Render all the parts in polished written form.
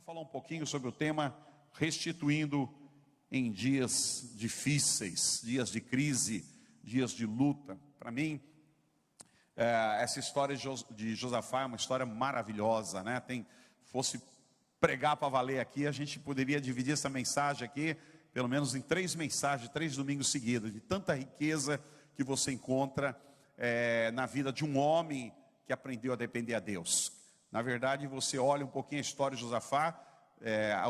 falar um pouquinho sobre o tema restituindo em dias difíceis, dias de crise, dias de luta. Para mim, essa história de Josafá é uma história maravilhosa, né? Fosse pregar para valer aqui, a gente poderia dividir essa mensagem aqui, pelo menos em 3 mensagens, 3 domingos seguidos, de tanta riqueza que você encontra na vida de um homem que aprendeu a depender a Deus. Na verdade, você olha um pouquinho a história de Josafá,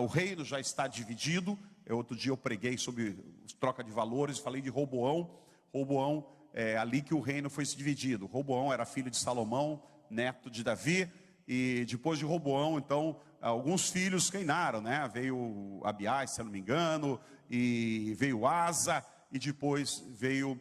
o reino já está dividido. Outro dia eu preguei sobre troca de valores, falei de Roboão. Roboão, ali que o reino foi se dividido. Roboão era filho de Salomão, neto de Davi, e depois de Roboão, então, alguns filhos reinaram, né? Veio Abiás, se eu não me engano, e veio Asa, e depois veio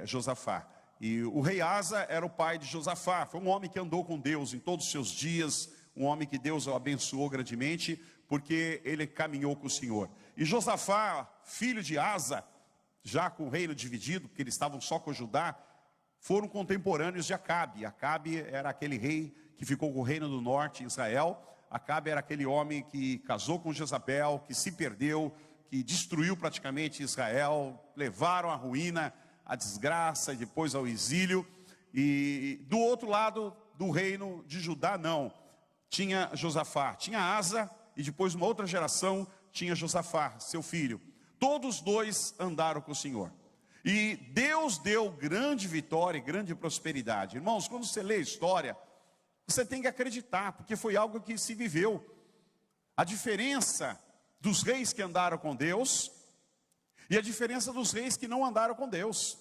Josafá. E o rei Asa era o pai de Josafá, foi um homem que andou com Deus em todos os seus dias, um homem que Deus o abençoou grandemente, porque ele caminhou com o Senhor. E Josafá, filho de Asa, já com o reino dividido, porque eles estavam só com Judá, foram contemporâneos de Acabe. Acabe era aquele rei que ficou com o reino do norte, Israel. Acabe era aquele homem que casou com Jezabel, que se perdeu, que destruiu praticamente Israel, levaram à ruína, a desgraça e depois ao exílio. E do outro lado do reino de Judá não, tinha Josafá, tinha Asa, e depois uma outra geração tinha Josafá, seu filho. Todos dois andaram com o Senhor, e Deus deu grande vitória e grande prosperidade. Irmãos, quando você lê a história, você tem que acreditar, porque foi algo que se viveu. A diferença dos reis que andaram com Deus e a diferença dos reis que não andaram com Deus.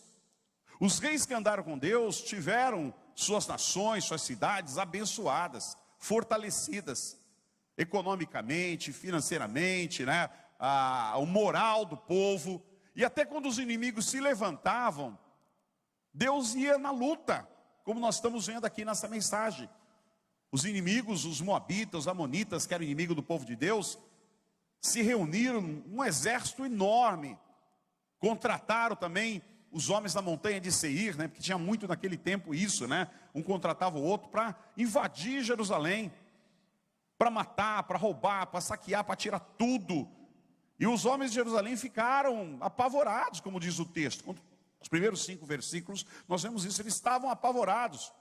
Os reis que andaram com Deus tiveram suas nações, suas cidades abençoadas, fortalecidas, economicamente, financeiramente, né? O moral do povo. E até quando os inimigos se levantavam, Deus ia na luta, como nós estamos vendo aqui nessa mensagem. Os inimigos, os moabitas, os amonitas, que eram inimigos do povo de Deus, se reuniram, um exército enorme. Contrataram também os homens da montanha de Seir, né? Porque tinha muito naquele tempo isso, né? Um contratava o outro para invadir Jerusalém, para matar, para roubar, para saquear, para tirar tudo. E os homens de Jerusalém ficaram apavorados, como diz o texto. Os primeiros 5 versículos, nós vemos isso, eles estavam apavorados,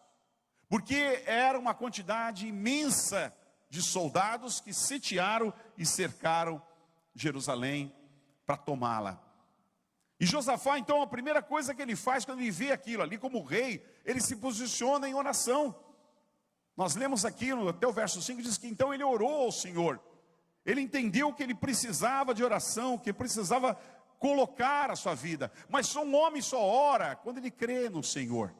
porque era uma quantidade imensa de soldados que sitiaram e cercaram Jerusalém para tomá-la. E Josafá, então, a primeira coisa que ele faz quando ele vê aquilo ali como rei, ele se posiciona em oração. Nós lemos aqui até o verso 5, diz que então ele orou ao Senhor. Ele entendeu que ele precisava de oração, que precisava colocar a sua vida. Mas só um homem só ora quando ele crê no Senhor.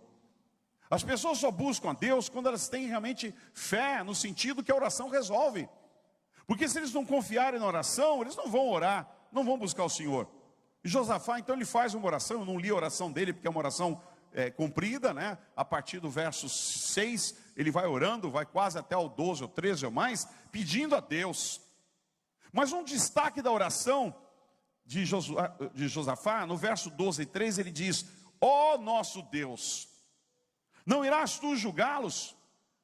As pessoas só buscam a Deus quando elas têm realmente fé, no sentido que a oração resolve. Porque se eles não confiarem na oração, eles não vão orar, não vão buscar o Senhor. E Josafá, então, ele faz uma oração. Eu não li a oração dele, porque é uma oração comprida, né? A partir do verso 6, ele vai orando, vai quase até o 12 ou 13 ou mais, pedindo a Deus. Mas um destaque da oração de Josafá, no verso 12 e 13, ele diz: ó nosso Deus, não irás tu julgá-los?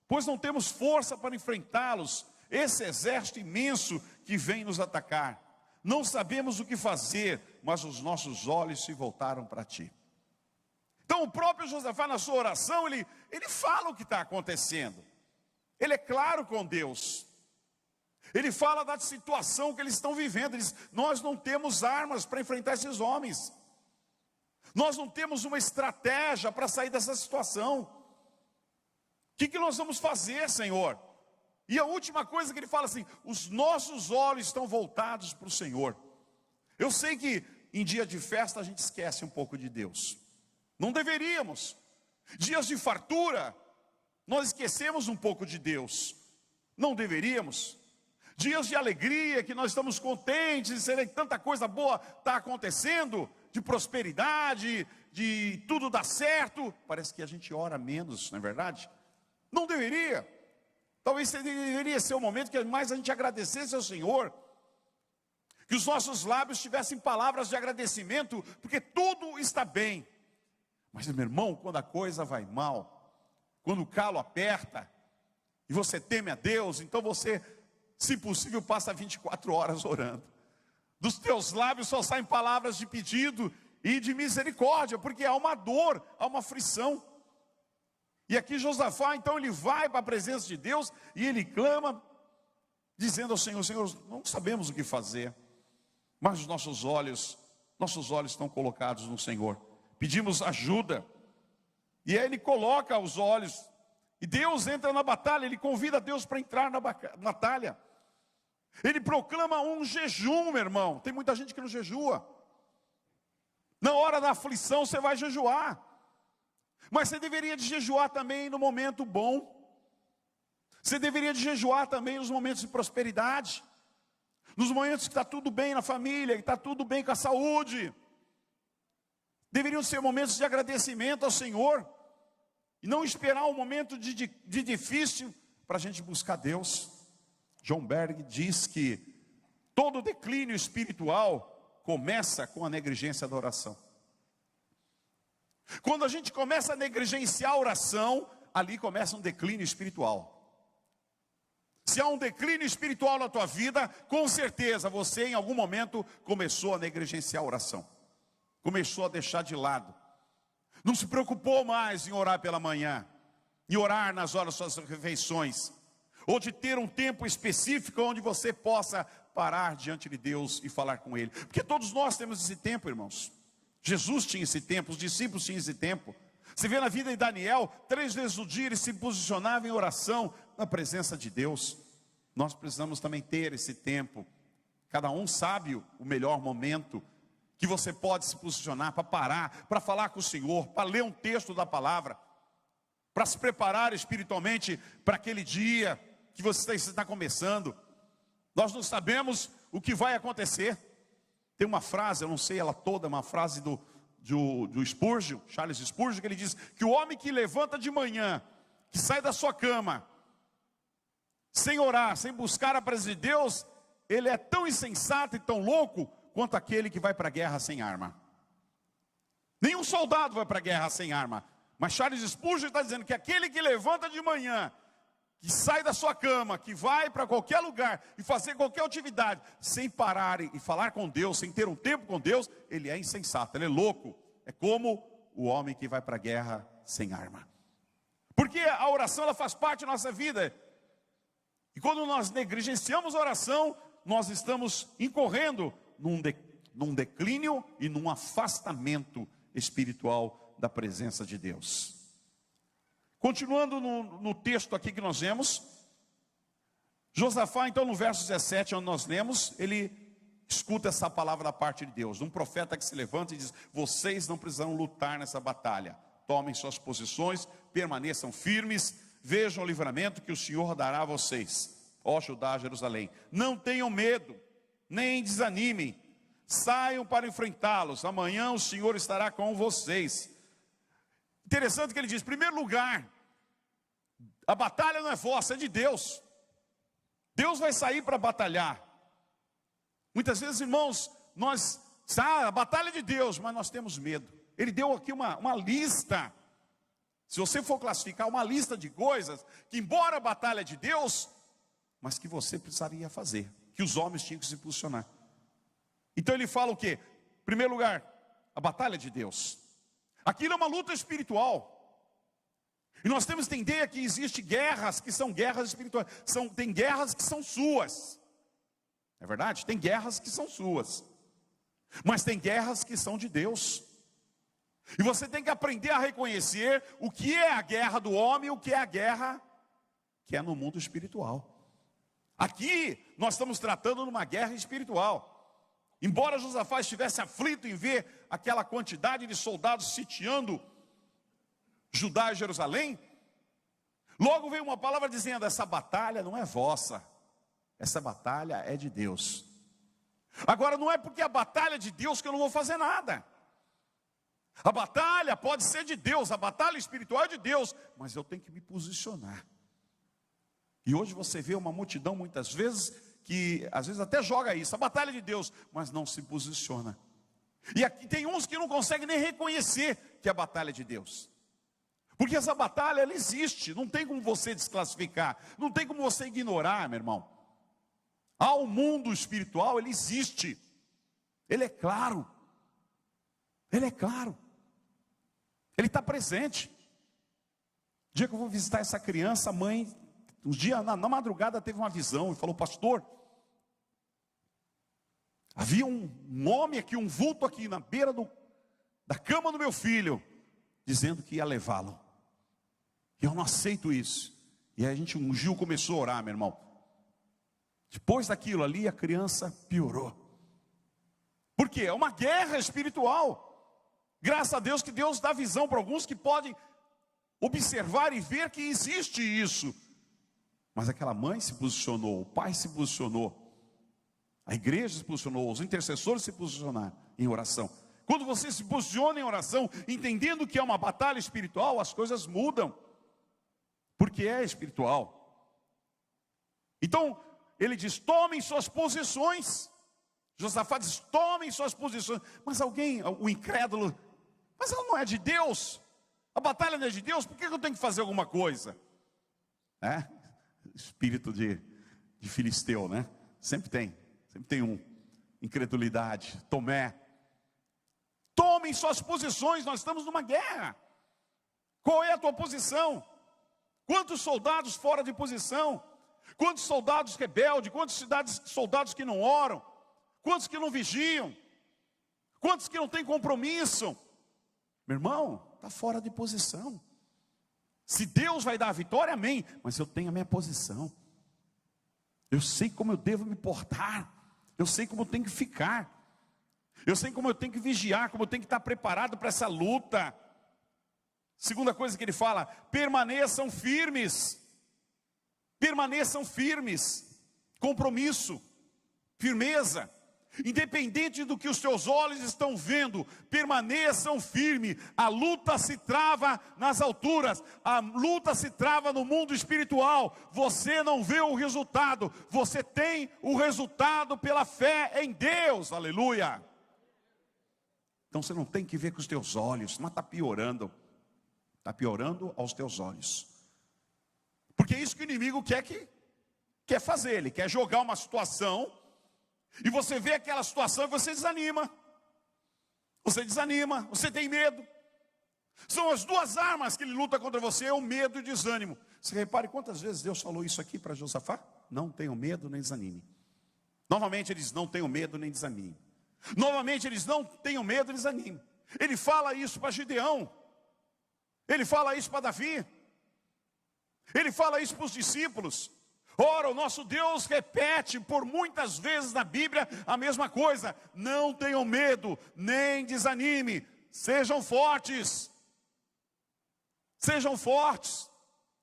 Pois não temos força para enfrentá-los, esse exército imenso que vem nos atacar. Não sabemos o que fazer, mas os nossos olhos se voltaram para ti. Então o próprio Josafá, na sua oração, ele fala o que está acontecendo. Ele é claro com Deus. Ele fala da situação que eles estão vivendo. Ele diz: nós não temos armas para enfrentar esses homens. Nós não temos uma estratégia para sair dessa situação. O que nós vamos fazer, Senhor? E a última coisa que ele fala assim: os nossos olhos estão voltados para o Senhor. Eu sei que em dia de festa a gente esquece um pouco de Deus. Não deveríamos. Dias de fartura, nós esquecemos um pouco de Deus. Não deveríamos. Dias de alegria, que nós estamos contentes de ser tanta coisa boa está acontecendo, de prosperidade, de tudo dar certo, parece que a gente ora menos, não é verdade? Não deveria. Talvez deveria ser o momento que mais a gente agradecesse ao Senhor, que os nossos lábios tivessem palavras de agradecimento, porque tudo está bem. Mas, meu irmão, quando a coisa vai mal, quando o calo aperta, e você teme a Deus, então você Se possível, passa 24 horas orando. Dos teus lábios só saem palavras de pedido e de misericórdia, porque há uma dor, há uma aflição. E aqui Josafá, então, ele vai para a presença de Deus e ele clama, dizendo ao Senhor: Senhor, não sabemos o que fazer, mas os nossos olhos estão colocados no Senhor. Pedimos ajuda. E aí ele coloca os olhos, e Deus entra na batalha, ele convida Deus para entrar na batalha. Ele proclama um jejum, meu irmão. Tem muita gente que não jejua. Na hora da aflição você vai jejuar. Mas você deveria de jejuar também no momento bom. Você deveria de jejuar também nos momentos de prosperidade. Nos momentos que está tudo bem na família, que está tudo bem com a saúde. Deveriam ser momentos de agradecimento ao Senhor. E não esperar um momento de difícil para a gente buscar Deus. John Berg diz que todo declínio espiritual começa com a negligência da oração. Quando a gente começa a negligenciar a oração, ali começa um declínio espiritual. Se há um declínio espiritual na tua vida, com certeza você em algum momento começou a negligenciar a oração. Começou a deixar de lado. Não se preocupou mais em orar pela manhã, em orar nas horas das suas refeições, ou de ter um tempo específico onde você possa parar diante de Deus e falar com Ele. Porque todos nós temos esse tempo, irmãos. Jesus tinha esse tempo, os discípulos tinham esse tempo. Você vê na vida de Daniel, 3 vezes no dia ele se posicionava em oração na presença de Deus. Nós precisamos também ter esse tempo. Cada um sabe o melhor momento que você pode se posicionar para parar, para falar com o Senhor, para ler um texto da palavra, para se preparar espiritualmente para aquele dia que você está começando. Nós não sabemos o que vai acontecer. Tem uma frase, eu não sei ela toda, uma frase do Spurgeon, Charles Spurgeon, que ele diz que o homem que levanta de manhã, que sai da sua cama, sem orar, sem buscar a presença de Deus, ele é tão insensato e tão louco quanto aquele que vai para a guerra sem arma. Nenhum soldado vai para a guerra sem arma. Mas Charles Spurgeon está dizendo que aquele que levanta de manhã, que sai da sua cama, que vai para qualquer lugar e fazer qualquer atividade, sem parar e falar com Deus, sem ter um tempo com Deus, ele é insensato, ele é louco. É como o homem que vai para a guerra sem arma. Porque a oração, ela faz parte da nossa vida. E quando nós negligenciamos a oração, nós estamos incorrendo num declínio e num afastamento espiritual da presença de Deus. Continuando no texto aqui que nós vemos, Josafá, então no verso 17, onde nós lemos, ele escuta essa palavra da parte de Deus, um profeta que se levanta e diz: vocês não precisam lutar nessa batalha, tomem suas posições, permaneçam firmes, vejam o livramento que o Senhor dará a vocês, ó Judá, Jerusalém. Não tenham medo, nem desanimem, saiam para enfrentá-los, amanhã o Senhor estará com vocês. Interessante que ele diz: em primeiro lugar, a batalha não é vossa, é de Deus. Deus vai sair para batalhar. Muitas vezes, irmãos, a batalha é de Deus, mas nós temos medo. Ele deu aqui uma lista, se você for classificar, uma lista de coisas, que embora a batalha é de Deus, mas que você precisaria fazer, que os homens tinham que se posicionar. Então ele fala o quê? Em primeiro lugar, a batalha é de Deus. Aquilo é uma luta espiritual. E nós temos que entender que existem guerras que são guerras espirituais. Tem guerras que são suas. É verdade? Tem guerras que são suas. Mas tem guerras que são de Deus. E você tem que aprender a reconhecer o que é a guerra do homem e o que é a guerra que é no mundo espiritual. Aqui nós estamos tratando de uma guerra espiritual. Embora Josafá estivesse aflito em ver aquela quantidade de soldados sitiando Judá e Jerusalém, logo veio uma palavra dizendo: essa batalha não é vossa, essa batalha é de Deus. Agora não é porque a batalha é de Deus que eu não vou fazer nada. A batalha pode ser de Deus, a batalha espiritual é de Deus, mas eu tenho que me posicionar. E hoje você vê uma multidão muitas vezes que às vezes até joga isso, a batalha é de Deus, mas não se posiciona. E aqui tem uns que não conseguem nem reconhecer que a batalha é de Deus. Porque essa batalha, ela existe, não tem como você desclassificar, não tem como você ignorar, meu irmão. ao mundo espiritual, ele existe. Ele é claro. Ele é claro. Ele está presente. O dia que eu vou visitar essa criança, a mãe, um dia na madrugada teve uma visão e falou: pastor, havia um homem aqui, um vulto aqui na beira da cama do meu filho, dizendo que ia levá-lo. E eu não aceito isso. E aí o Gil começou a orar, meu irmão. Depois daquilo ali, a criança piorou. Por quê? É uma guerra espiritual. Graças a Deus que Deus dá visão para alguns que podem observar e ver que existe isso. Mas aquela mãe se posicionou, o pai se posicionou, a igreja se posicionou, os intercessores se posicionaram em oração. Quando você se posiciona em oração, entendendo que é uma batalha espiritual, as coisas mudam. Porque é espiritual. Então, ele diz: tomem suas posições. Josafá diz: tomem suas posições. Mas alguém, o incrédulo, mas ela não é de Deus. A batalha não é de Deus, por que eu tenho que fazer alguma coisa? Espírito de filisteu, né? Sempre tem um. Incredulidade, Tomé. Tomem suas posições, nós estamos numa guerra. Qual é a tua posição? Quantos soldados fora de posição? Quantos soldados rebeldes? Quantos soldados que não oram? Quantos que não vigiam? Quantos que não têm compromisso? Meu irmão, está fora de posição. Se Deus vai dar a vitória, amém. Mas eu tenho a minha posição. Eu sei como eu devo me portar. Eu sei como eu tenho que ficar. Eu sei como eu tenho que vigiar, como eu tenho que estar preparado para essa luta. Segunda coisa que ele fala: permaneçam firmes. Permaneçam firmes. Compromisso, firmeza. Independente do que os teus olhos estão vendo, permaneçam firmes. A luta se trava nas alturas, a luta se trava no mundo espiritual. Você não vê o resultado, você tem o resultado pela fé em Deus, aleluia. Então você não tem que ver com os teus olhos, mas está piorando aos teus olhos. Porque é isso que o inimigo quer fazer, ele quer jogar uma situação. E você vê aquela situação e você desanima. Você tem medo. São as duas armas que ele luta contra você, o medo e o desânimo. Você repare quantas vezes Deus falou isso aqui para Josafá? Não tenham medo nem desanime. Novamente ele diz: não tenham medo nem desanime. Novamente ele diz: não tenham medo nem desanime. Ele fala isso para Gideão. Ele fala isso para Davi. Ele fala isso para os discípulos. Ora, o nosso Deus repete por muitas vezes na Bíblia a mesma coisa: não tenham medo, nem desanime, sejam fortes. Sejam fortes.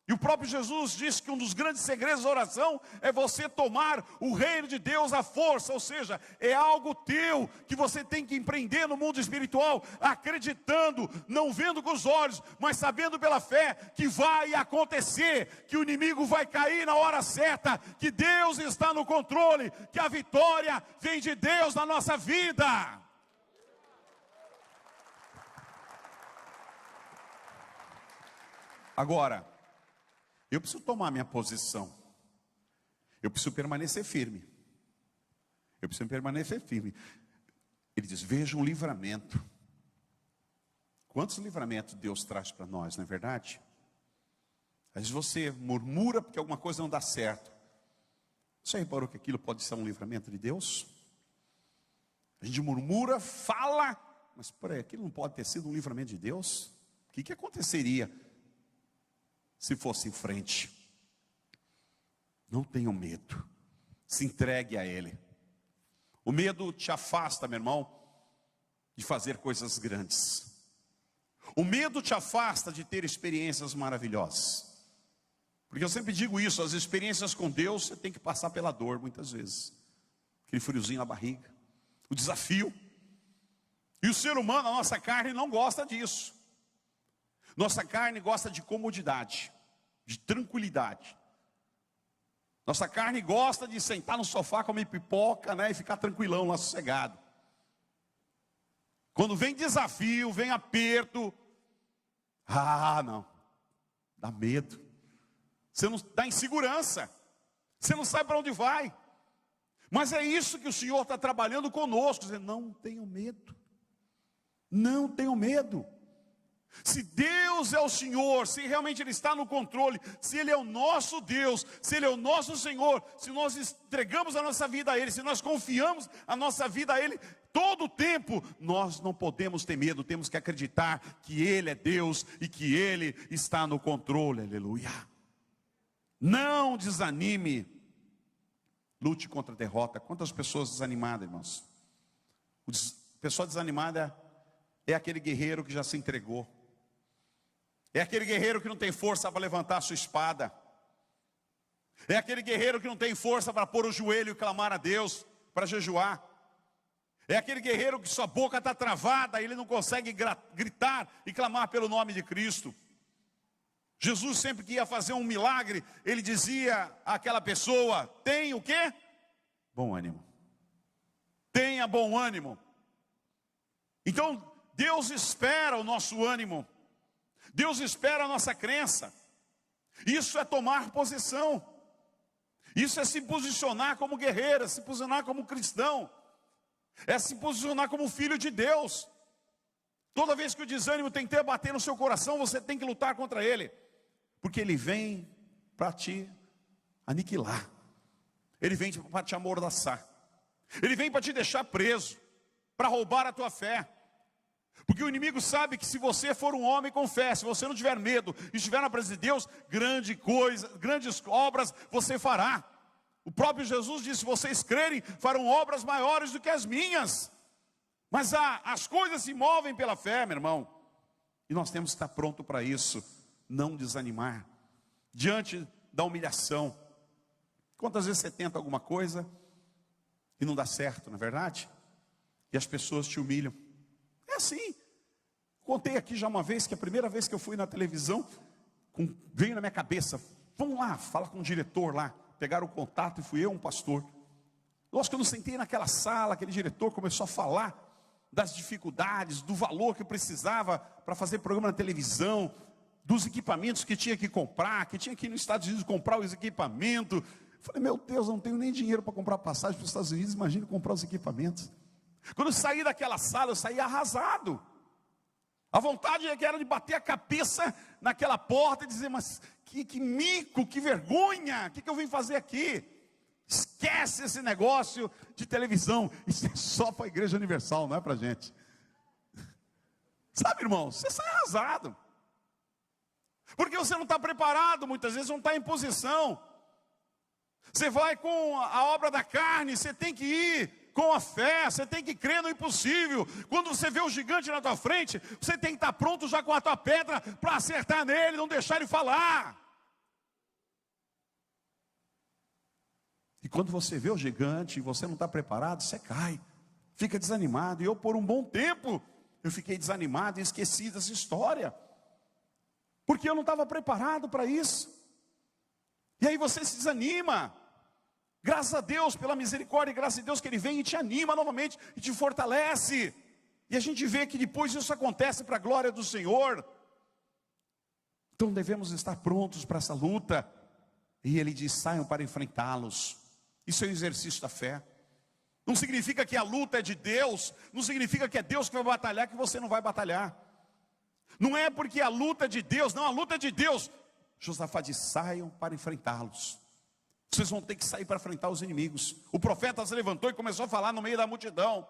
E o próprio Jesus disse que um dos grandes segredos da oração é você tomar o reino de Deus à força, ou seja, é algo teu que você tem que empreender no mundo espiritual, acreditando, não vendo com os olhos, mas sabendo pela fé que vai acontecer, que o inimigo vai cair na hora certa, que Deus está no controle, que a vitória vem de Deus na nossa vida. Agora, eu preciso tomar minha posição. Eu preciso permanecer firme. Ele diz: veja um livramento. Quantos livramentos Deus traz para nós, não é verdade? Às vezes você murmura porque alguma coisa não dá certo. Você reparou que aquilo pode ser um livramento de Deus? A gente murmura, fala, mas peraí, aquilo não pode ter sido um livramento de Deus? O que aconteceria se fosse em frente? Não tenham medo, se entregue a Ele. O medo te afasta, meu irmão, de fazer coisas grandes. O medo te afasta de ter experiências maravilhosas. Porque eu sempre digo isso: as experiências com Deus, você tem que passar pela dor muitas vezes. Aquele friozinho na barriga, o desafio. E o ser humano, a nossa carne, não gosta disso. Nossa carne gosta de comodidade, de tranquilidade. Nossa carne gosta de sentar no sofá, comer pipoca, né, e ficar tranquilão lá, sossegado. Quando vem desafio, vem aperto, não, dá medo. Você não dá insegurança. Você não sabe para onde vai. Mas é isso que o Senhor está trabalhando conosco, dizendo, não tenham medo, não tenham medo. Se Deus é o Senhor, se realmente Ele está no controle, se Ele é o nosso Deus, se Ele é o nosso Senhor, se nós entregamos a nossa vida a Ele, se nós confiamos a nossa vida a Ele, todo o tempo, nós não podemos ter medo, temos que acreditar que Ele é Deus e que Ele está no controle, aleluia. Não desanime, lute contra a derrota. Quantas pessoas desanimadas, irmãos? Pessoa desanimada é aquele guerreiro que já se entregou. É aquele guerreiro que não tem força para levantar a sua espada. É aquele guerreiro que não tem força para pôr o joelho e clamar a Deus, para jejuar. É aquele guerreiro que sua boca está travada, ele não consegue gritar e clamar pelo nome de Cristo. Jesus sempre que ia fazer um milagre, ele dizia àquela pessoa, tem o quê? Bom ânimo. Tenha bom ânimo. Então, Deus espera o nosso ânimo. Deus espera a nossa crença. Isso é tomar posição. Isso é se posicionar como guerreiro, é se posicionar como cristão. É se posicionar como filho de Deus. Toda vez que o desânimo tentar bater no seu coração, você tem que lutar contra ele. Porque ele vem para te aniquilar. Ele vem para te amordaçar. Ele vem para te deixar preso, para roubar a tua fé. Porque o inimigo sabe que se você for um homem com fé, se você não tiver medo e estiver na presença de Deus, grandes obras você fará. O próprio Jesus disse, se vocês crerem, farão obras maiores do que as minhas. Mas as coisas se movem pela fé, meu irmão. E nós temos que estar pronto para isso, não desanimar. Diante da humilhação. Quantas vezes você tenta alguma coisa e não dá certo, não é verdade? E as pessoas te humilham. É assim. Contei aqui já uma vez que a primeira vez que eu fui na televisão, veio na minha cabeça, vamos lá, falar com o diretor lá. Pegaram o contato e fui eu, um pastor. Lógico que eu não sentei naquela sala, aquele diretor começou a falar das dificuldades, do valor que precisava para fazer programa na televisão, dos equipamentos que tinha que comprar, que tinha que ir nos Estados Unidos comprar os equipamentos. Falei, meu Deus, não tenho nem dinheiro para comprar passagem para os Estados Unidos, imagine comprar os equipamentos. Quando eu saí daquela sala, eu saí arrasado. A vontade era de bater a cabeça naquela porta e dizer, mas que mico, que vergonha, o que eu vim fazer aqui? Esquece esse negócio de televisão, isso é só para a Igreja Universal, não é para a gente. Sabe, irmão, você sai arrasado. Porque você não está preparado, muitas vezes não está em posição. Você vai com a obra da carne, você tem que ir com a fé, você tem que crer no impossível. Quando você vê o gigante na tua frente, você tem que estar pronto já com a tua pedra para acertar nele, não deixar ele falar. E quando você vê o gigante e você não está preparado, você cai, fica desanimado. E eu por um bom tempo, eu fiquei desanimado e esqueci dessa história. Porque eu não estava preparado para isso. E aí você se desanima. Graças a Deus, pela misericórdia e graças a Deus que Ele vem e te anima novamente e te fortalece. E a gente vê que depois isso acontece para a glória do Senhor. Então devemos estar prontos para essa luta. E Ele diz, saiam para enfrentá-los. Isso é o exercício da fé. Não significa que a luta é de Deus. Não significa que é Deus que vai batalhar, que você não vai batalhar. Não é porque a luta é de Deus, não, a luta é de Deus. Josafá diz, saiam para enfrentá-los. Vocês vão ter que sair para enfrentar os inimigos. O profeta se levantou e começou a falar no meio da multidão.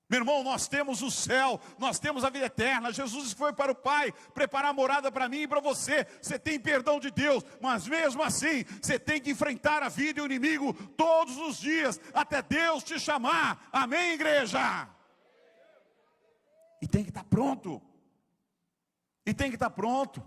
Meu irmão, nós temos o céu, nós temos a vida eterna. Jesus foi para o Pai preparar a morada para mim e para você. Você tem perdão de Deus, mas mesmo assim, você tem que enfrentar a vida e o inimigo todos os dias, até Deus te chamar. Amém, igreja? E tem que estar pronto. E tem que estar pronto.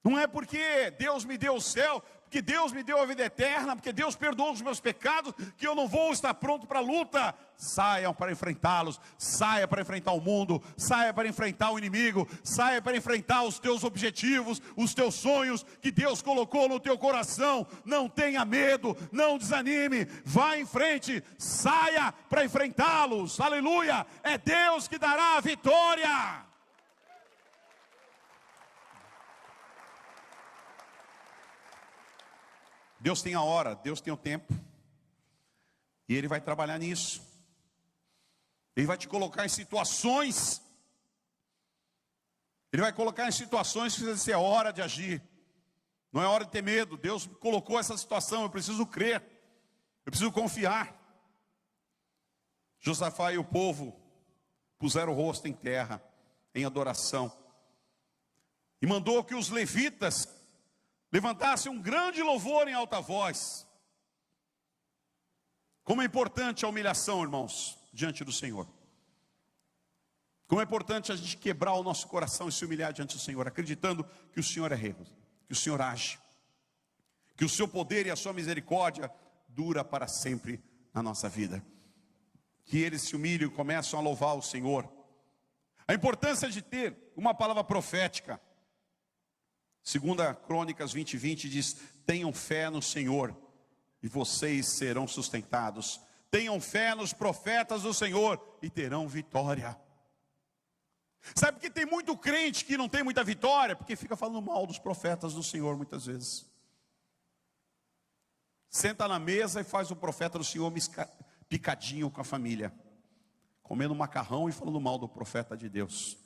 Não é porque Deus me deu o céu, porque Deus me deu a vida eterna, porque Deus perdoou os meus pecados, que eu não vou estar pronto para a luta. Saiam para enfrentá-los, saia para enfrentar o mundo, saia para enfrentar o inimigo, saia para enfrentar os teus objetivos, os teus sonhos que Deus colocou no teu coração. Não tenha medo, não desanime, vá em frente, saia para enfrentá-los. Aleluia, é Deus que dará a vitória. Deus tem a hora, Deus tem o tempo. E Ele vai trabalhar nisso. Ele vai te colocar em situações. Ele vai colocar em situações que é hora de agir. Não é hora de ter medo. Deus me colocou essa situação, eu preciso crer. Eu preciso confiar. Josafá e o povo puseram o rosto em terra, em adoração. E mandou que os levitas levantassem um grande louvor em alta voz. Como é importante a humilhação, irmãos, diante do Senhor. Como é importante a gente quebrar o nosso coração e se humilhar diante do Senhor, acreditando que o Senhor é rei, que o Senhor age, que o seu poder e a sua misericórdia dura para sempre na nossa vida. Que eles se humilhem e começam a louvar o Senhor. A importância de ter uma palavra profética. 2 Crônicas 20:20 diz: tenham fé no Senhor e vocês serão sustentados. Tenham fé nos profetas do Senhor e terão vitória. Sabe por que tem muito crente que não tem muita vitória? Porque fica falando mal dos profetas do Senhor muitas vezes. Senta na mesa e faz o profeta do Senhor picadinho com a família, comendo macarrão e falando mal do profeta de Deus,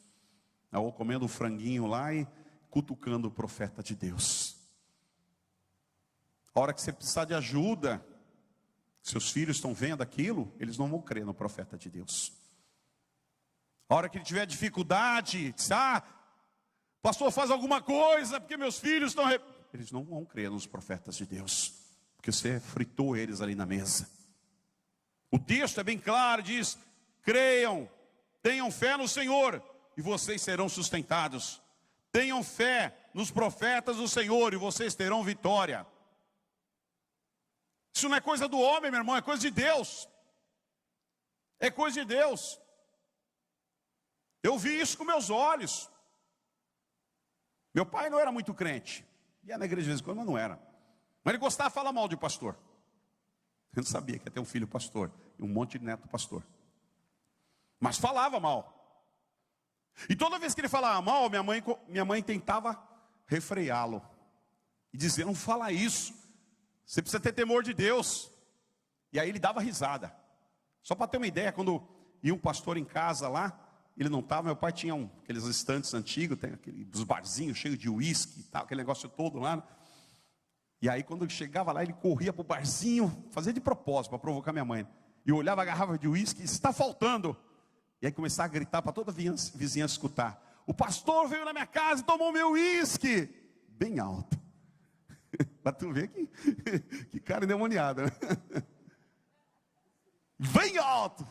ou comendo um franguinho lá e cutucando o profeta de Deus. A hora que você precisar de ajuda, seus filhos estão vendo aquilo, eles não vão crer no profeta de Deus. A hora que ele tiver dificuldade, diz: pastor, faz alguma coisa, porque meus filhos estão... Eles não vão crer nos profetas de Deus, porque você fritou eles ali na mesa. O texto é bem claro, diz: creiam, tenham fé no Senhor e vocês serão sustentados. Tenham fé nos profetas do Senhor e vocês terão vitória. Isso não é coisa do homem, meu irmão, é coisa de Deus. É coisa de Deus. Eu vi isso com meus olhos. Meu pai não era muito crente. Ia na igreja de vez em quando, mas não era. Mas ele gostava de falar mal de pastor. Eu não sabia que ia ter um filho pastor e um monte de neto pastor. Mas falava mal. E toda vez que ele falava mal, minha mãe tentava refreá-lo. E dizer: não fala isso. Você precisa ter temor de Deus. E aí ele dava risada. Só para ter uma ideia, quando ia um pastor em casa lá, ele não estava, meu pai tinha aqueles estantes antigos, tem dos barzinhos cheios de uísque e tal, aquele negócio todo lá. E aí quando ele chegava lá, ele corria para o barzinho, fazia de propósito para provocar minha mãe. E eu olhava a garrafa de uísque e disse: está faltando. E aí começava a gritar para toda a vizinhança escutar: o pastor veio na minha casa e tomou meu uísque. Bem alto. Para tu ver que cara endemoniado, né? Bem alto.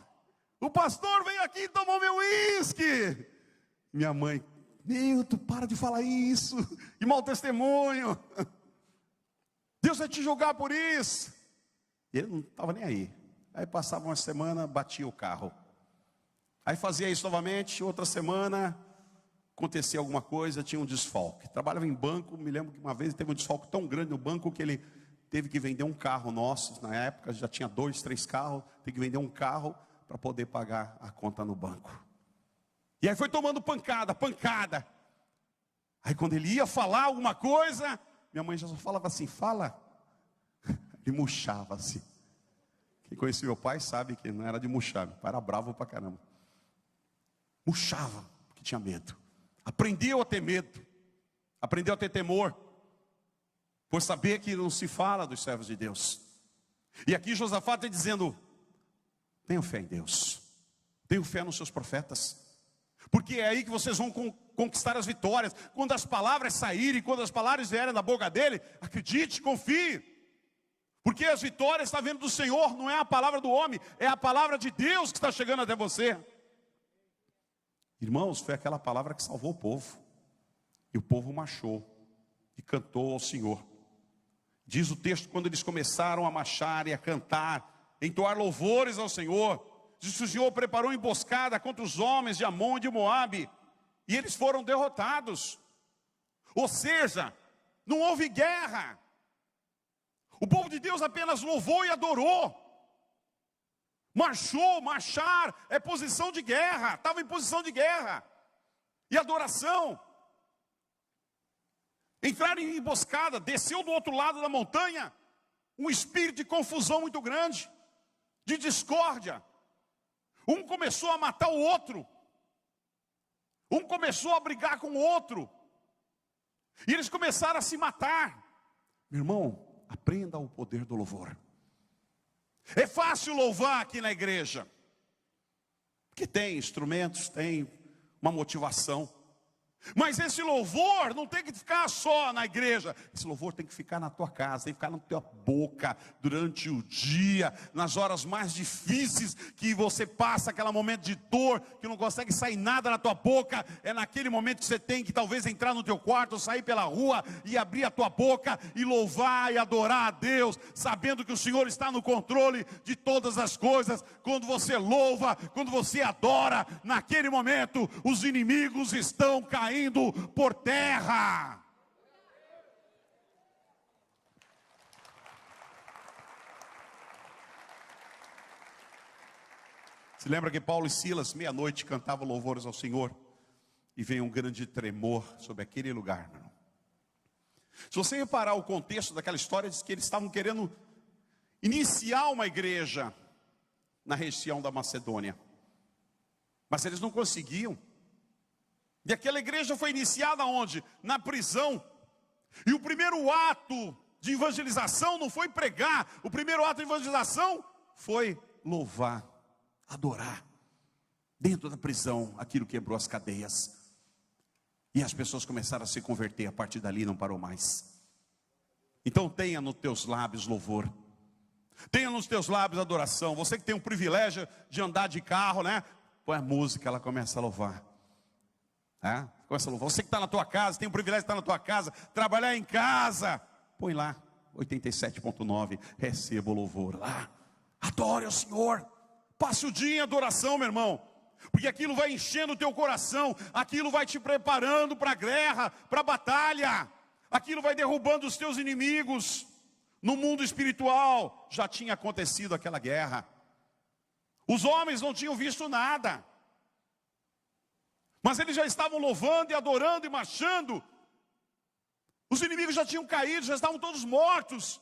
O pastor veio aqui e tomou meu uísque. Minha mãe: Nilton, para de falar isso. Que mau testemunho. Deus vai te julgar por isso. E ele não estava nem aí. Aí passava uma semana, batia o carro. Aí fazia isso novamente, outra semana, acontecia alguma coisa, tinha um desfalque. Trabalhava em banco, me lembro que uma vez teve um desfalque tão grande no banco que ele teve que vender um carro nosso. Na época já tinha 2, 3 carros, teve que vender um carro para poder pagar a conta no banco. E aí foi tomando pancada. Aí quando ele ia falar alguma coisa, minha mãe já só falava assim: fala. Ele murchava assim. Quem conhecia meu pai sabe que não era de murchar, meu pai era bravo pra caramba. Murchava, porque tinha medo. Aprendeu a ter medo, aprendeu a ter temor, por saber que não se fala dos servos de Deus. E aqui Josafá está dizendo: tenham fé em Deus, tenham fé nos seus profetas, porque é aí que vocês vão conquistar as vitórias. Quando as palavras saírem, quando as palavras vierem da boca dele, acredite, confie, porque as vitórias estão vindo do Senhor, não é a palavra do homem, é a palavra de Deus que está chegando até você. Irmãos, foi aquela palavra que salvou o povo, e o povo marchou e cantou ao Senhor. Diz o texto, quando eles começaram a marchar e a cantar, entoar louvores ao Senhor, diz que o Senhor preparou emboscada contra os homens de Amon e de Moabe, e eles foram derrotados. Ou seja, não houve guerra. O povo de Deus apenas louvou e adorou. Marchou, marchar é posição de guerra, estava em posição de guerra. E adoração. Entraram em emboscada, desceu do outro lado da montanha, um espírito de confusão muito grande. de discórdia. Um começou a matar o outro. Um começou a brigar com o outro. E eles começaram a se matar. Meu irmão, aprenda o poder do louvor. É fácil louvar aqui na igreja, porque tem instrumentos, tem uma motivação. Mas esse louvor não tem que ficar só na igreja. Esse louvor tem que ficar na tua casa, tem que ficar na tua boca durante o dia, nas horas mais difíceis que você passa, aquele momento de dor, que não consegue sair nada na tua boca. É naquele momento que você tem que talvez entrar no teu quarto, sair pela rua e abrir a tua boca e louvar e adorar a Deus, sabendo que o Senhor está no controle de todas as coisas. Quando você louva, quando você adora, naquele momento os inimigos estão caindo por terra. Se lembra que Paulo e Silas, meia-noite, cantavam louvores ao Senhor, e veio um grande tremor sobre aquele lugar, meu irmão. Se você reparar o contexto daquela história, diz que eles estavam querendo iniciar uma igreja na região da Macedônia, mas eles não conseguiam. E aquela igreja foi iniciada onde? Na prisão. E o primeiro ato de evangelização não foi pregar. O primeiro ato de evangelização foi louvar, adorar. Dentro da prisão, aquilo quebrou as cadeias. E as pessoas começaram a se converter. A partir dali não parou mais. Então tenha nos teus lábios louvor. Tenha nos teus lábios adoração. Você que tem o privilégio de andar de carro, né? Põe a música, ela começa a louvar. Começa a louvar. Você que está na tua casa, tem o privilégio de estar na tua casa, trabalhar em casa, põe lá 87.9, receba o louvor lá, adore ao Senhor, passe o dia em adoração, meu irmão, porque aquilo vai enchendo o teu coração, aquilo vai te preparando para a guerra, para a batalha, aquilo vai derrubando os teus inimigos. No mundo espiritual já tinha acontecido aquela guerra, os homens não tinham visto nada, mas eles já estavam louvando e adorando e marchando. Os inimigos já tinham caído, já estavam todos mortos.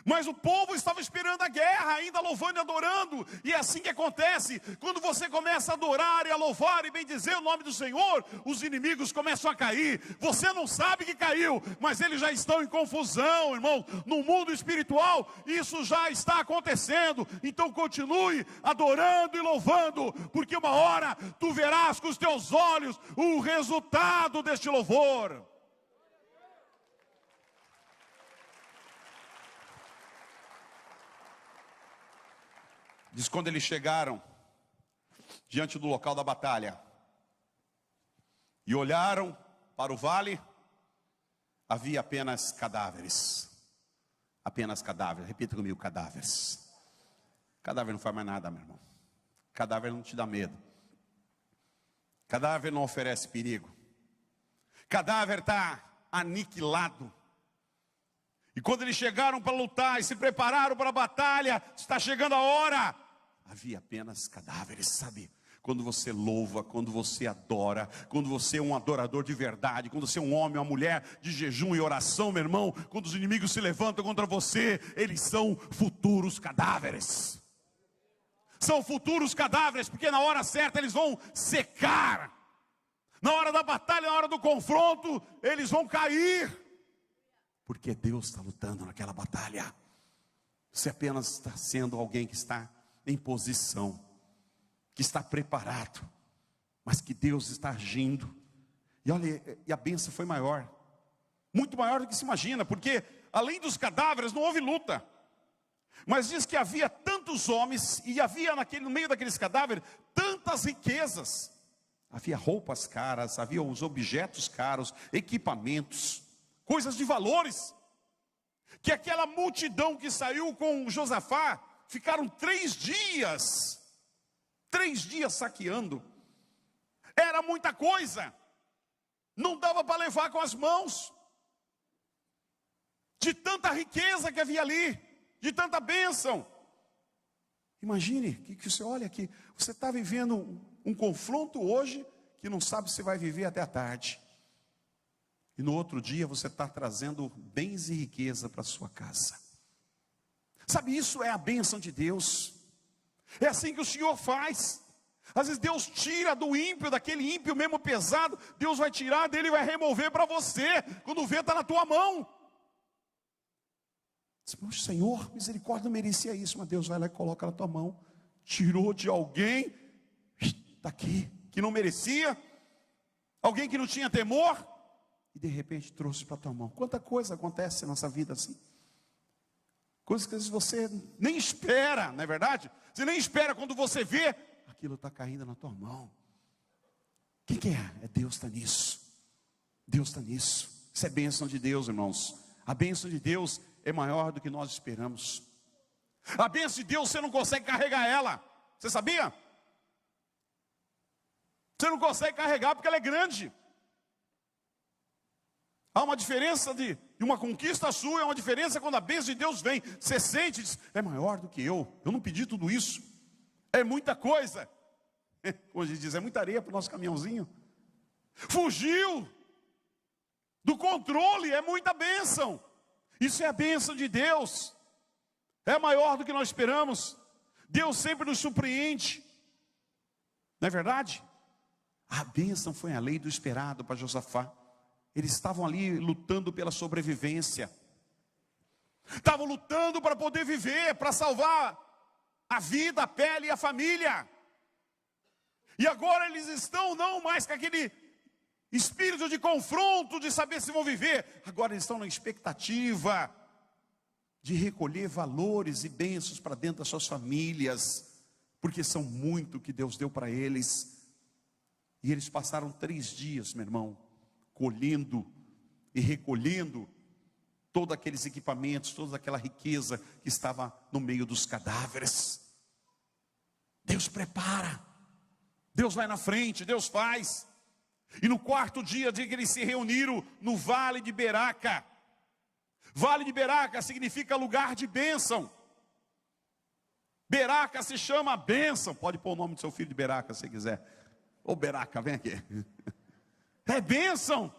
Mas o povo estava esperando a guerra, ainda louvando e adorando. E é assim que acontece. Quando você começa a adorar e a louvar e bendizer o nome do Senhor, os inimigos começam a cair. Você não sabe que caiu, mas eles já estão em confusão, irmão. No mundo espiritual, isso já está acontecendo. Então continue adorando e louvando, porque uma hora tu verás com os teus olhos o resultado deste louvor. Diz, quando eles chegaram diante do local da batalha e olharam para o vale, havia apenas cadáveres. Apenas cadáveres. Repita comigo, cadáveres. Cadáver não faz mais nada, meu irmão. Cadáver não te dá medo. Cadáver não oferece perigo. Cadáver está aniquilado. E quando eles chegaram para lutar e se prepararam para a batalha, está chegando a hora. Havia apenas cadáveres, sabe? Quando você louva, quando você adora, quando você é um adorador de verdade, quando você é um homem, uma mulher de jejum e oração, meu irmão, quando os inimigos se levantam contra você, eles são futuros cadáveres. São futuros cadáveres, porque na hora certa eles vão secar. Na hora da batalha, na hora do confronto, eles vão cair. Porque Deus está lutando naquela batalha. Você apenas está sendo alguém que está em posição, que está preparado, mas que Deus está agindo. E olha, e a bênção foi maior, muito maior do que se imagina, porque além dos cadáveres não houve luta. Mas diz que havia tantos homens, e havia no meio daqueles cadáveres, tantas riquezas. Havia roupas caras, havia os objetos caros, equipamentos, coisas de valores, que aquela multidão que saiu com Josafá, ficaram 3 dias saqueando. Era muita coisa, não dava para levar com as mãos, de tanta riqueza que havia ali, de tanta bênção. Imagine, que você olha aqui, você está vivendo um confronto hoje, que não sabe se vai viver até a tarde. E no outro dia você está trazendo bens e riqueza para a sua casa. Sabe, isso é a bênção de Deus. É assim que o Senhor faz. Às vezes Deus tira do ímpio, daquele ímpio mesmo pesado, Deus vai tirar dele e vai remover para você, quando vê está na tua mão. Poxa, Senhor, misericórdia, não merecia isso, mas Deus vai lá e coloca na tua mão. Tirou de alguém, daqui, que não merecia, alguém que não tinha temor, e de repente trouxe para a tua mão. Quanta coisa acontece na nossa vida assim. Coisas que às vezes você nem espera, não é verdade? Você nem espera, quando você vê, aquilo está caindo na tua mão. O que é? É Deus está nisso. Deus está nisso. Isso é bênção de Deus, irmãos. A bênção de Deus é maior do que nós esperamos. A bênção de Deus, você não consegue carregar ela. Você sabia? Você não consegue carregar porque ela é grande. Há uma diferença de uma conquista sua, é uma diferença quando a bênção de Deus vem. Você sente, diz, é maior do que eu não pedi tudo isso. É muita coisa. Hoje diz, é muita areia para o nosso caminhãozinho. Fugiu do controle, é muita bênção. Isso é a bênção de Deus. É maior do que nós esperamos. Deus sempre nos surpreende. Não é verdade? A bênção foi a lei do esperado para Josafá. Eles estavam ali lutando pela sobrevivência. Estavam lutando para poder viver, para salvar a vida, a pele e a família. E agora eles estão não mais com aquele espírito de confronto, de saber se vão viver. Agora eles estão na expectativa de recolher valores e bênçãos para dentro das suas famílias, porque são muito que Deus deu para eles. E eles passaram 3 dias, meu irmão, colhendo e recolhendo todos aqueles equipamentos, toda aquela riqueza que estava no meio dos cadáveres. Deus prepara, Deus vai na frente, Deus faz. E no 4º dia, que eles se reuniram no Vale de Beraca. Vale de Beraca significa lugar de bênção. Beraca se chama bênção. Pode pôr o nome do seu filho de Beraca se quiser. Ô Beraca, vem aqui. É bênção.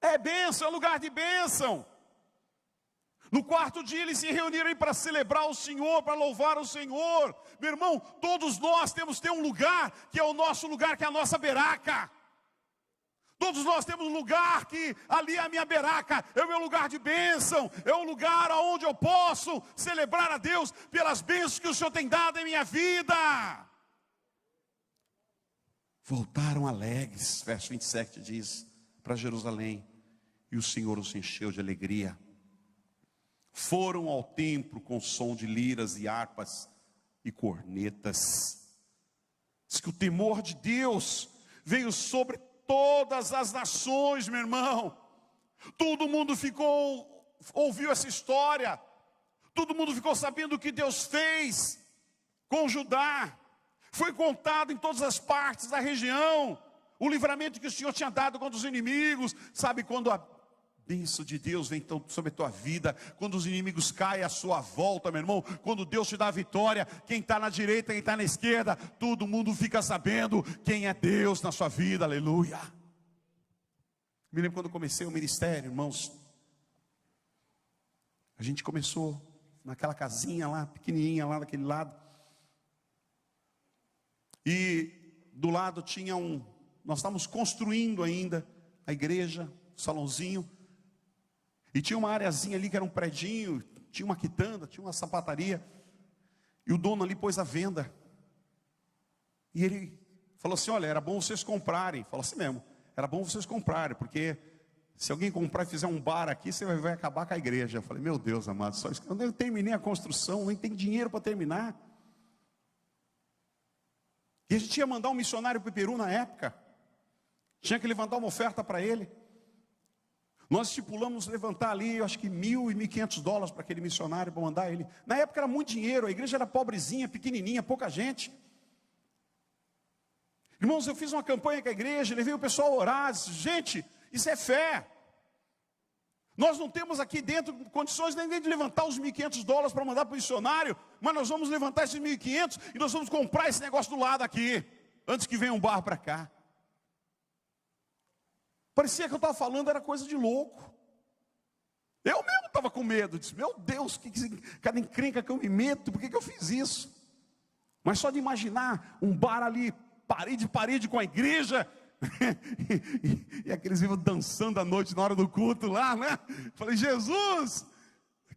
É bênção, é lugar de bênção. No 4º dia eles se reuniram para celebrar o Senhor, para louvar o Senhor. Meu irmão, todos nós temos que ter um lugar, que é o nosso lugar, que é a nossa beraca. Todos nós temos um lugar que ali é a minha beraca, é o meu lugar de bênção, é o lugar onde eu posso celebrar a Deus pelas bênçãos que o Senhor tem dado em minha vida. Voltaram alegres, verso 27 diz, para Jerusalém, e o Senhor os encheu de alegria. Foram ao templo com som de liras e harpas e cornetas. Diz que o temor de Deus veio sobre todas as nações, meu irmão. Todo mundo ouviu essa história. Todo mundo ficou sabendo o que Deus fez com Judá. Foi contado em todas as partes da região o livramento que o Senhor tinha dado contra os inimigos. Sabe, quando a bênção de Deus vem sobre a tua vida, quando os inimigos caem à sua volta, meu irmão, quando Deus te dá a vitória, quem está na direita, quem está na esquerda, todo mundo fica sabendo quem é Deus na sua vida, aleluia. Me lembro quando eu comecei o ministério, irmãos, a gente começou naquela casinha lá, pequenininha lá daquele lado, e do lado tinha nós estávamos construindo ainda a igreja, o salãozinho, e tinha uma areazinha ali que era um predinho, tinha uma quitanda, tinha uma sapataria, e o dono ali pôs à venda, e ele falou assim, olha, era bom vocês comprarem, falou assim mesmo, era bom vocês comprarem, porque se alguém comprar e fizer um bar aqui, você vai acabar com a igreja. Eu falei, meu Deus amado, só isso, eu terminei a construção, nem tem dinheiro para terminar. E a gente ia mandar um missionário para o Peru na época, tinha que levantar uma oferta para ele. Nós estipulamos levantar ali, eu acho que $1.000 e $1.500 para aquele missionário, para mandar ele. Na época era muito dinheiro, a igreja era pobrezinha, pequenininha, pouca gente. Irmãos, eu fiz uma campanha com a igreja, levei o pessoal a orar, disse, gente, isso é fé. Nós não temos aqui dentro condições nem de levantar os $1.500 para mandar para o missionário, mas nós vamos levantar esses 1.500 e nós vamos comprar esse negócio do lado aqui, antes que venha um bar para cá. Parecia que eu estava falando, era coisa de louco. Eu mesmo estava com medo, disse, meu Deus, cada encrenca que eu me meto, por que eu fiz isso? Mas só de imaginar um bar ali, parede com a igreja, e aqueles vivos dançando à noite na hora do culto lá, né? Falei, Jesus,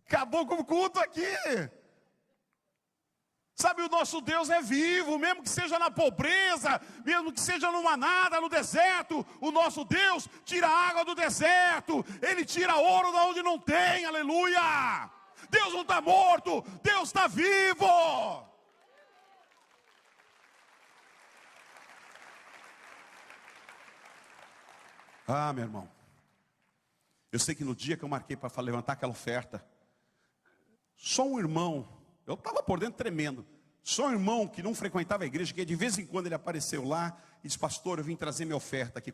acabou com o culto aqui. Sabe, o nosso Deus é vivo, mesmo que seja na pobreza, mesmo que seja numa nada, no deserto, o nosso Deus tira água do deserto, Ele tira ouro da onde não tem, aleluia! Deus não está morto, Deus está vivo! Ah, meu irmão, eu sei que no dia que eu marquei para levantar aquela oferta, só um irmão, eu estava por dentro tremendo, só um irmão que não frequentava a igreja, que de vez em quando ele apareceu lá, e disse, pastor, eu vim trazer minha oferta aqui,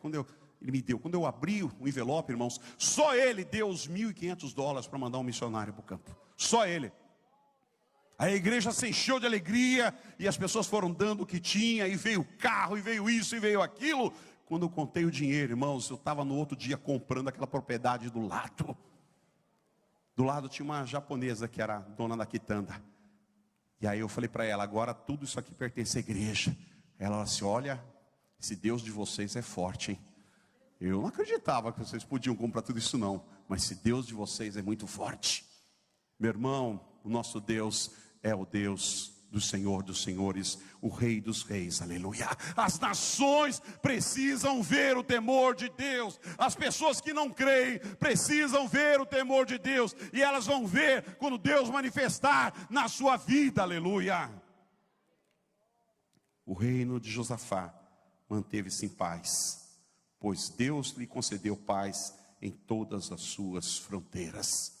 ele me deu, quando eu abri o envelope, irmãos, só ele deu os $1.500 para mandar um missionário para o campo, só ele. A igreja se encheu de alegria, e as pessoas foram dando o que tinha, e veio carro, e veio isso, e veio aquilo. Quando eu contei o dinheiro, irmãos, eu estava no outro dia comprando aquela propriedade do lado. Do lado tinha uma japonesa que era dona da quitanda. E aí eu falei para ela, agora tudo isso aqui pertence à igreja. Ela falou assim, olha, esse Deus de vocês é forte, hein? Eu não acreditava que vocês podiam comprar tudo isso não. Mas esse Deus de vocês é muito forte. Meu irmão, o nosso Deus é o Deus do Senhor dos senhores, o Rei dos reis, aleluia. As nações precisam ver o temor de Deus, as pessoas que não creem precisam ver o temor de Deus, e elas vão ver quando Deus manifestar na sua vida, aleluia. O reino de Josafá manteve-se em paz, pois Deus lhe concedeu paz em todas as suas fronteiras.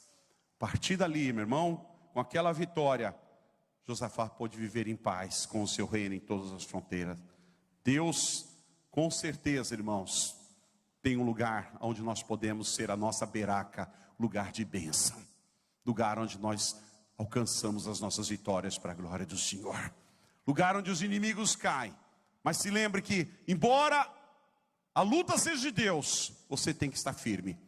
A partir dali, meu irmão, com aquela vitória, Josafá pôde viver em paz com o seu reino em todas as fronteiras. Deus, com certeza, irmãos, tem um lugar onde nós podemos ser a nossa beraca, lugar de bênção, lugar onde nós alcançamos as nossas vitórias para a glória do Senhor, lugar onde os inimigos caem. Mas se lembre que, embora a luta seja de Deus, você tem que estar firme,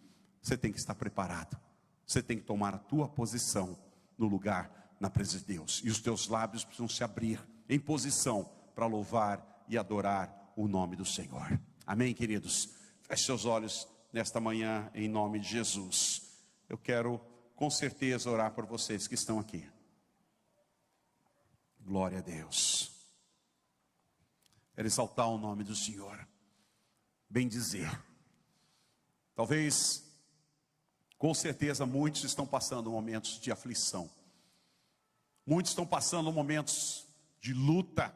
você tem que estar preparado, você tem que tomar a tua posição no lugar na presença de Deus, e os teus lábios precisam se abrir em posição para louvar e adorar o nome do Senhor. Amém, queridos? Feche seus olhos nesta manhã em nome de Jesus. Eu quero com certeza orar por vocês que estão aqui. Glória a Deus. Quero exaltar o nome do Senhor, bem dizer. Talvez, com certeza, muitos estão passando momentos de aflição. Muitos estão passando momentos de luta,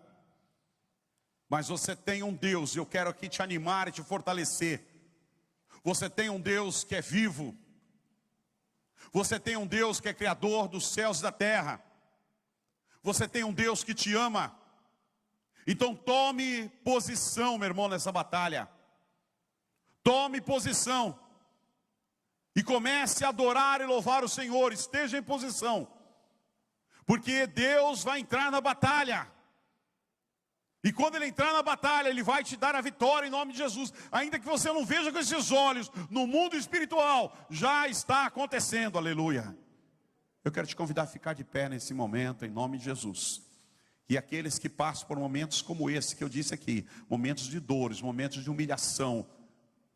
mas você tem um Deus, e eu quero aqui te animar e te fortalecer. Você tem um Deus que é vivo, você tem um Deus que é criador dos céus e da terra, você tem um Deus que te ama. Então tome posição, meu irmão, nessa batalha. Tome posição e comece a adorar e louvar o Senhor. Esteja em posição, porque Deus vai entrar na batalha, e quando Ele entrar na batalha, Ele vai te dar a vitória em nome de Jesus. Ainda que você não veja com esses olhos, no mundo espiritual, já está acontecendo, aleluia. Eu quero te convidar a ficar de pé nesse momento, em nome de Jesus. E aqueles que passam por momentos como esse que eu disse aqui, momentos de dores, momentos de humilhação,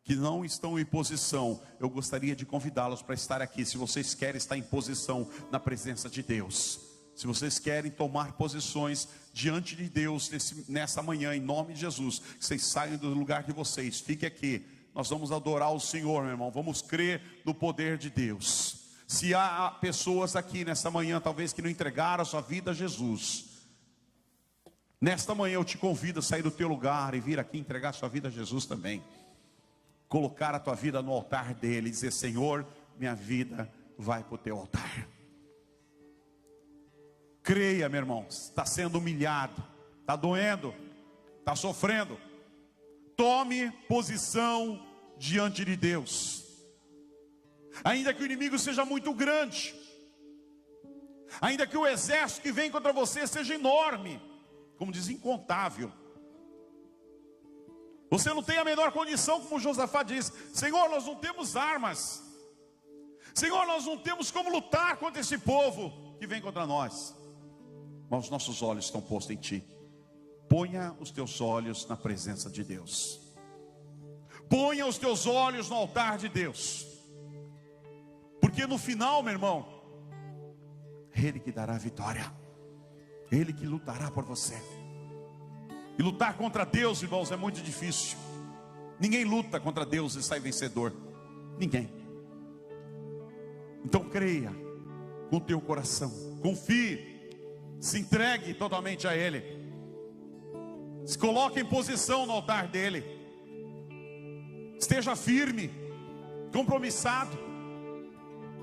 que não estão em posição, eu gostaria de convidá-los para estar aqui, se vocês querem estar em posição na presença de Deus. Se vocês querem tomar posições diante de Deus nessa manhã, em nome de Jesus, que vocês saiam do lugar de vocês, fiquem aqui. Nós vamos adorar o Senhor, meu irmão, vamos crer no poder de Deus. Se há pessoas aqui nessa manhã, talvez que não entregaram a sua vida a Jesus, nesta manhã eu te convido a sair do teu lugar e vir aqui entregar a sua vida a Jesus também. Colocar a tua vida no altar dele e dizer, Senhor, minha vida vai para o teu altar. Creia, meu irmão, está sendo humilhado, está doendo, está sofrendo. Tome posição diante de Deus. Ainda que o inimigo seja muito grande, ainda que o exército que vem contra você seja enorme, como diz, incontável, você não tem a menor condição, como Josafá diz, Senhor, nós não temos armas. Senhor, nós não temos como lutar contra esse povo que vem contra nós, mas os nossos olhos estão postos em Ti. Ponha os teus olhos na presença de Deus. Ponha os teus olhos no altar de Deus. Porque no final, meu irmão, Ele que dará a vitória. Ele que lutará por você. E lutar contra Deus, irmãos, é muito difícil. Ninguém luta contra Deus e sai vencedor. Ninguém. Então creia com o teu coração. Confie. Se entregue totalmente a Ele. Se coloque em posição no altar dEle. Esteja firme, compromissado,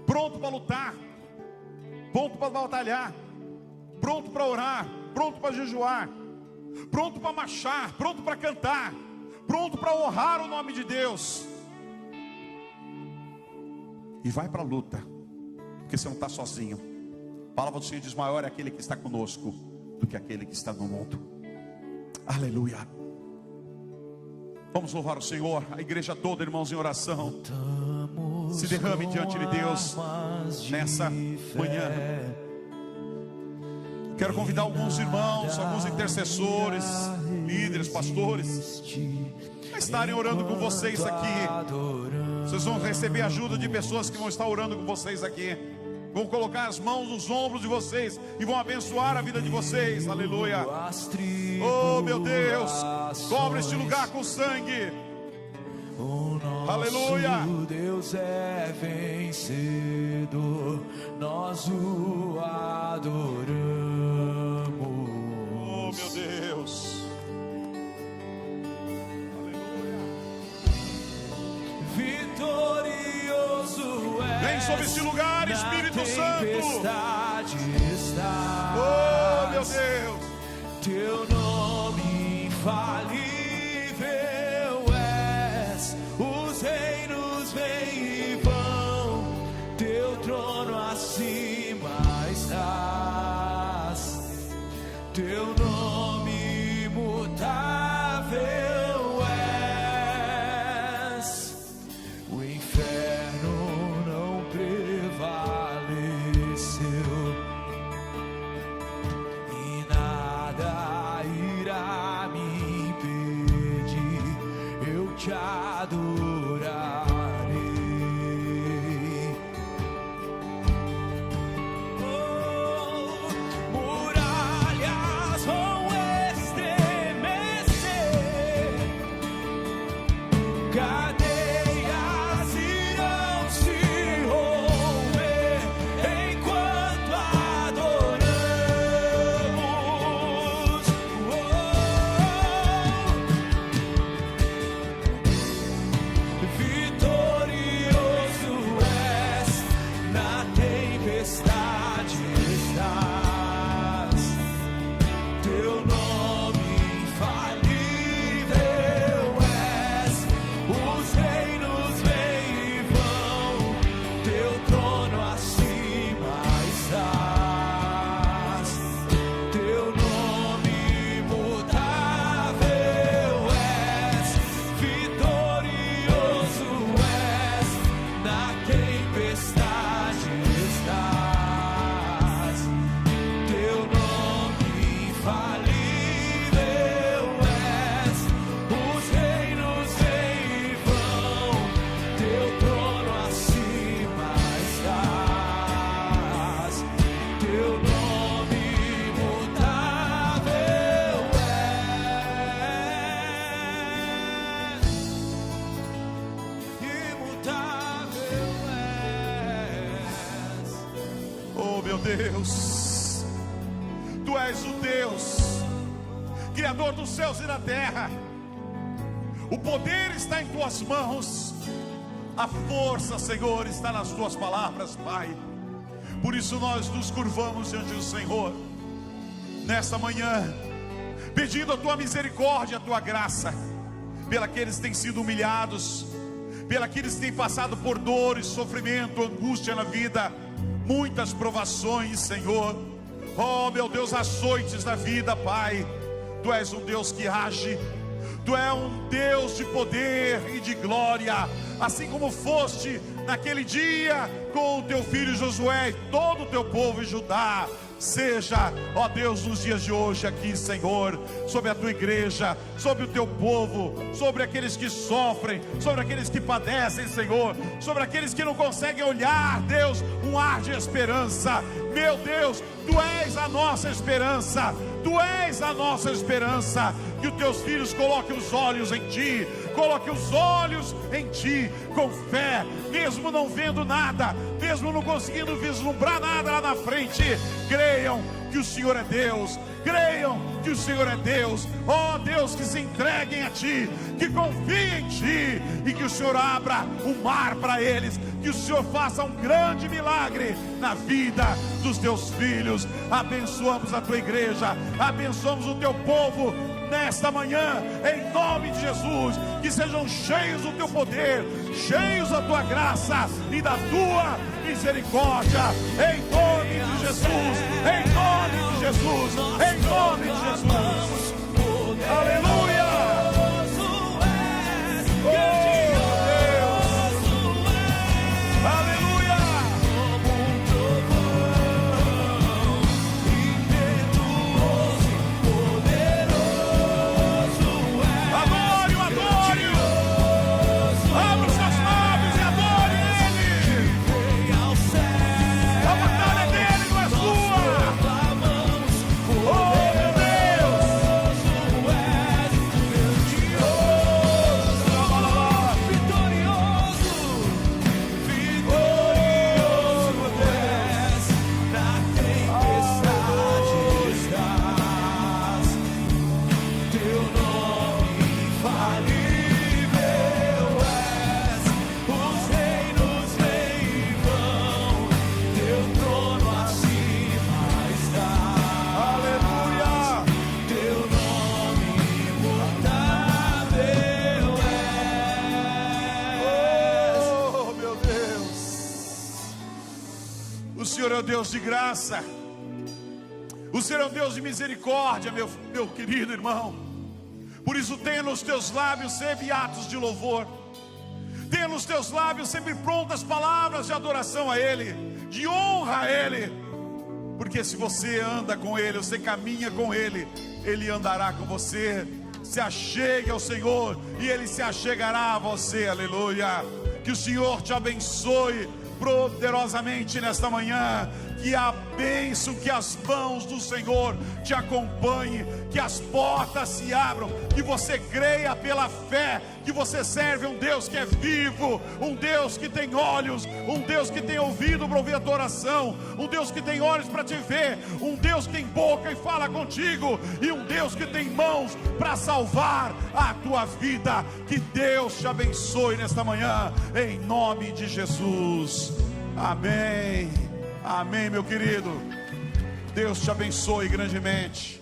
pronto para lutar, pronto para batalhar, pronto para orar, pronto para jejuar, pronto para marchar, pronto para cantar, pronto para honrar o nome de Deus. E vai para a luta, porque você não está sozinho. A palavra do Senhor diz: maior é aquele que está conosco do que aquele que está no mundo. Aleluia. Vamos louvar o Senhor. A igreja toda, irmãos, em oração. Se derrame diante de Deus nessa manhã. Quero convidar alguns irmãos, alguns intercessores, líderes, pastores, a estarem orando com vocês aqui. Vocês vão receber ajuda de pessoas que vão estar orando com vocês aqui. Vão colocar as mãos nos ombros de vocês e vão abençoar a vida de vocês. Aleluia. Oh, meu Deus, cobre este lugar com sangue. Aleluia. Deus é vencedor, nós o adoramos. Oh, meu Deus. Aleluia. Vitorioso é. Vem sobre este lugar, Espírito Santo. Está, oh, meu Deus. Teu nome infalível és. Os reinos vêm e vão. Teu trono acima estás. Teu nome imutável és. O inferno não prevaleceu e nada irá me impedir. Eu te adorarei. Oh, muralhas vão estremecer, cadeias irão se romper enquanto adoramos. Vitorioso és, na tempestade estás. Teu nome infalível és. Os reinos vêm e vão. Teu trono acima estás. Teu nome imutável és. Vitorioso és. Na tempestade estás. Teu nome infalível és. Os reinos vêm e vão. Teu trono acima estás. Teu nome imutável és. Imutável és. Oh, meu Deus. Tu és o Deus Criador dos céus e da terra. O poder está em tuas mãos. A força, Senhor, está nas tuas palavras, Pai. Por isso nós nos curvamos diante do Senhor nesta manhã, pedindo a tua misericórdia, a tua graça, pelos que têm sido humilhados, pelos que têm passado por dores, sofrimento, angústia na vida, muitas provações, Senhor. Oh, meu Deus, açoites da vida, Pai. Tu és um Deus que age. Tu és um Deus de poder e de glória. Assim como foste naquele dia com o teu filho Josué e todo o teu povo em Judá. Seja, ó Deus, nos dias de hoje aqui, Senhor, sobre a tua igreja, sobre o teu povo, sobre aqueles que sofrem, sobre aqueles que padecem, Senhor, sobre aqueles que não conseguem olhar, Deus, um ar de esperança. Meu Deus, tu és a nossa esperança, tu és a nossa esperança. Que os teus filhos coloquem os olhos em ti, coloque os olhos em ti, com fé, mesmo não vendo nada, mesmo não conseguindo vislumbrar nada lá na frente. Creiam que o Senhor é Deus, creiam que o Senhor é Deus. Ó Deus, que se entreguem a ti, que confiem em ti, e que o Senhor abra o mar para eles, que o Senhor faça um grande milagre na vida dos teus filhos. Abençoamos a tua igreja, abençoamos o teu povo nesta manhã, em nome de Jesus. Que sejam cheios do teu poder, cheios da tua graça e da tua misericórdia, em nome de Jesus, em nome de Jesus, em nome de Jesus. Aleluia. O Senhor é o Deus de graça, o Senhor é o Deus de misericórdia, meu querido irmão. Por isso tenha nos teus lábios sempre atos de louvor, tenha nos teus lábios sempre prontas palavras de adoração a Ele, de honra a Ele. Porque se você anda com Ele, você caminha com Ele, Ele andará com você. Se achegue ao Senhor e Ele se achegará a você, aleluia. Que o Senhor te abençoe poderosamente nesta manhã, que a bênção, que as mãos do Senhor te acompanhem, que as portas se abram, que você creia pela fé, que você serve um Deus que é vivo, um Deus que tem olhos, um Deus que tem ouvido para ouvir a tua oração, um Deus que tem olhos para te ver, um Deus que tem boca e fala contigo, e um Deus que tem mãos para salvar a tua vida. Que Deus te abençoe nesta manhã, em nome de Jesus. Amém. Amém, meu querido. Deus te abençoe grandemente.